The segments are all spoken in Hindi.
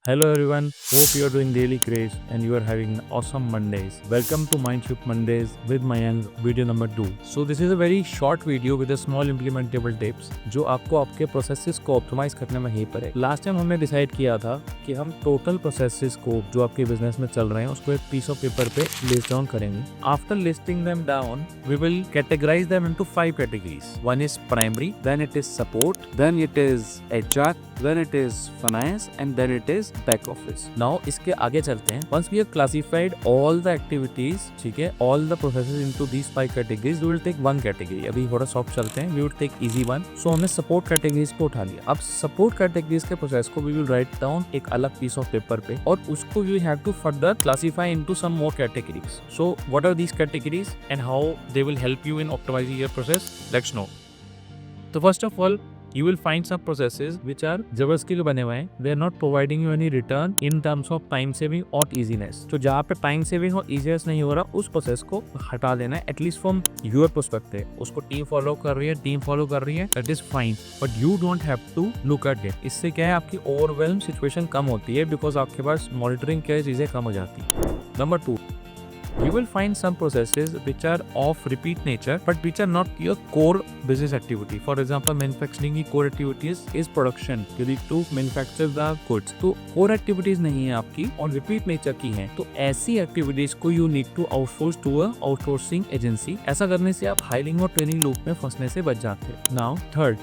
Hello everyone, hope you are doing really great and you are having awesome Mondays. Welcome to Mindshift Mondays with Mayank, video number 2. So this is a very short video with a small implementable tips जो आपको आपके प्रोसेसेस को ऑप्टिमाइज करने में हेल्प करे। लास्ट टाइम हमने डिसाइड किया था कि हम टोटल प्रोसेसेस को जो आपके बिजनेस में चल रहे हैं उसको एक पीस ऑफ पेपर पे लिस्ट डाउन करेंगे। After listing them down we will categorize them into 5 categories. One is primary, then it is support, then it is HR, then it is finance and then it is back office. Now इसके आगे चलते हैं. Once we have classified all the activities, ठीक है, all the processes into these 5 categories, we will take one category. अभी थोड़ा सॉफ्ट चलते हैं. We will take easy one. So हमने support categories को उठा लिया. अब support categories के प्रोसेस को we will write down एक अलग piece of paper पे और उसको we have to further classify into some more categories. So what are these categories and how they will help you in optimizing your process? Let's know. So first of all, you will find some processes which are जबरदस्त के लिए बने हुए हैं. They are not providing you any return in terms of time saving or easiness. तो जहाँ पे time saving और easiness नहीं हो रहा उस प्रोसेस को हटा देना है, at least from your perspective. उसको टीम फॉलो कर रही है, टीम फॉलो कर रही है, that is fine. But you don't have to look at it. इससे क्या है, आपकी overwhelm situation कम होती है because आपके पास monitoring क्या चीजें कम हो जाती है. Number 2. You will find some processes which are of repeat nature but which are not your core business activity. For example, manufacturing की core activities is production. You need to manufacture the goods. तो core activities नहीं है आपकी और repeat nature की हैं. तो ऐसी activities को you need to outsource to a outsourcing agency. ऐसा करने से आप hiring और training loop में फंसने से बच जाते हैं. Now, third,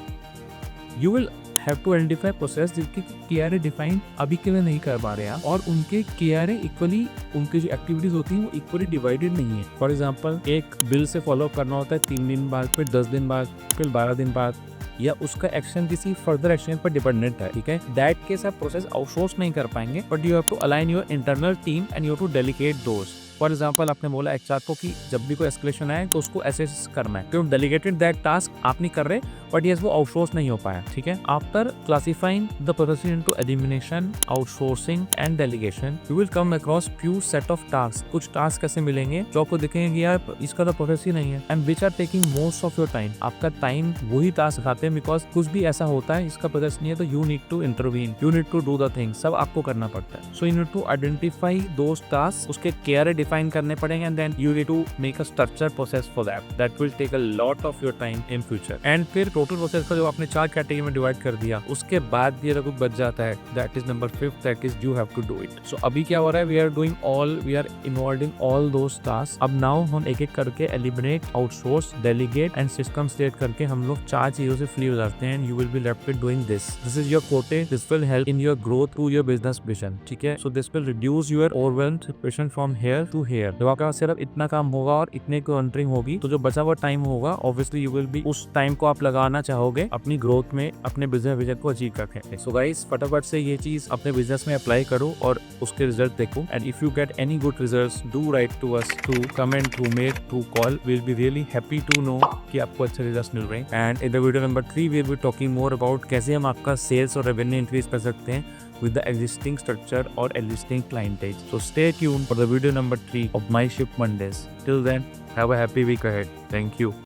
you will have to identify process जिनकी KRA डिफाइन अभी के लिए नहीं कर पा रहे हैं और उनके KRA इक्वली, उनकी जो एक्टिविटीज होती हैं वो इक्वली डिवाइडेड नहीं है. फॉर एग्जांपल, एक बिल से फॉलो करना होता है 3 दिन बाद, फिर 10 दिन बाद, फिर 12 दिन बाद, या उसका एक्शन किसी फर्दर एक्शन पर डिपेंडेंट है. ठीक है, दैट केस आप प्रोसेस आउटसोर्स नहीं कर पाएंगे but you have to align your internal team and you have to delegate those. For example, आपने बोला HR को कि जब भी कोई एस्केलेशन आए तो उसको असेस करना है, क्यों डेलीगेटेड दैट टास्क आप नहीं कर रहे बट यस वो आउटसोर्स नहीं हो पाया. ठीक है, after classifying the process into elimination, outsourcing and delegation, you will come across few set of task. कुछ टास्क ऐसे मिलेंगे जो आपको दिखेंगे कि यार इसका तो प्रोसेस ही नहीं है and which are taking most of your time. आपका टाइम वही टास्क खाते हैं बिकॉज कुछ भी ऐसा होता है इसका प्रोसेस नहीं है तो you need to intervene, you need to do the thing, सब आपको करना पड़ता है. So you need to identify those task, उसके KRA डिफाइन करने पड़ेंगे and then you need to make a structured process for that. That will take a lot of your time in future. And फिर टोटल प्रोसेस को जो आपने 4 कैटेगरी में डिवाइड कर दिया उसके बाद भी अगर कुछ बच जाता है, that is number 5, that is you have to do it. So अभी क्या हो रहा है, we are involving all those tasks. अब now हम एक एक करके eliminate, outsource, delegate and system state करके हम लोग 4 चीजों से फ्री हो जाते हैं and you will be left with doing this. This is your quote. This will help in your growth to your business vision. ठीक है, so this will reduce your overwhelmed situation from here to here. जब आपका सिर्फ इतना काम होगा और इतने को एंटरिंग होगी तो जो बचा हुआ टाइम होगा ऑब्वियसली यू विल बी, उस टाइम को आप लगाना चाहोगे अपनी ग्रोथ में, अपने बिजनेस विजन को अचीव करके. सो गाइस, फटाफट से ये चीज अपने बिजनेस में अप्लाई करो और उसके रिजल्ट देखो. And if you get any good results, do write to us through comment, through mail, through call. We will be really happy to know कि आपको अच्छे रिजल्ट्स मिल रहे हैं. And in the video number 3 we will be talking more about कैसे हम आपका सेल्स और रेवेन्यू इंक्रीज कर सकते हैं with the existing structure or existing clientage. So stay tuned for the video number 3 of Mindshift Mondays. Till then, have a happy week ahead. Thank you.